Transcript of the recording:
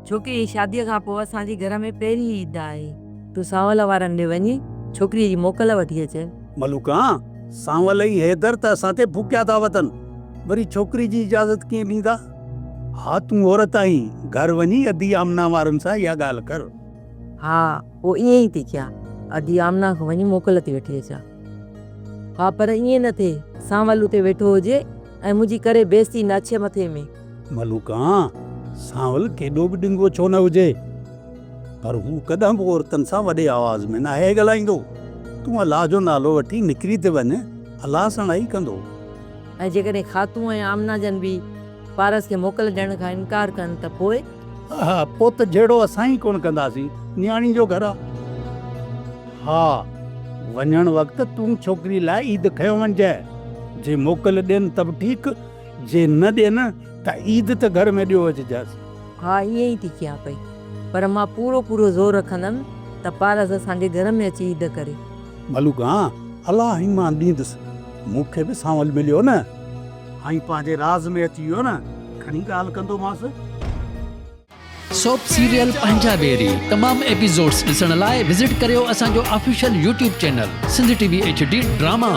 छोकी शादीअ खां पोइ असांजे घर में पहिरीं ईद आहे। तूं सांवल वारनि ॾे वञी छोकिरीअ जी मोकल वठी अचे। मलूका सांवल ई हैदर त असां ते फूकिया था वतन, वरी छोकिरी जी इजाज़त कीअं ॾींदा? हा तूं औरत आहीं, घर वञी अदी आमना वारनि सां इहा ॻाल्हि कर। हा पोइ ईअं ई थी कयां, अदी आमना खां वञी मोकल थी वठी अचां। हा पर ईअं न थिए सांवल उते वेठो हुजे ऐं मुंहिंजी करे बेइज़ती न अचे मथे में। मलूका सांवल केॾो बि ॾिंगो छो न हुजे, पर हू कॾहिं बि औरतनि सां वॾे आवाज़ में न आहे ॻाल्हाईंदो। तूं अलाह जो नालो वठी निकिरी ते वञ, अलाह सणाई कंदो। ऐं जेकॾहिं ख़ातू ऐं आमना जन बि पारस खे मोकल ॾियण खां इनकार कनि त पोइ? हा पोइ त जहिड़ो असां ई कोन कंदासीं, न्याणी जो घर आहे। हा वञण वक़्तु तूं छोकिरी लाइ ईद खयो वञजांइ, जे मोकल ॾियनि त बि ठीकु, जे न ॾियनि त ईद त घर में ॾियो अचिजांइ। हा ईअं ई थी कयां पई, पर मां पूरो ज़ोर रखंदमि त पारस असांजे घर में अची ईद करे। मलूका अलाह ईमान ॾींदुसि, मूंखे बि सांवल मिलियो न, ऐं पंहिंजे राज़ में अची वियो न, खणी ॻाल्हि कंदोमांसि। सोप सीरियल पंजाबेरी तमाम एपिसोड्स ॾिसण लाइ विज़िट करियो असांजो official YouTube channel Sindh TV HD drama.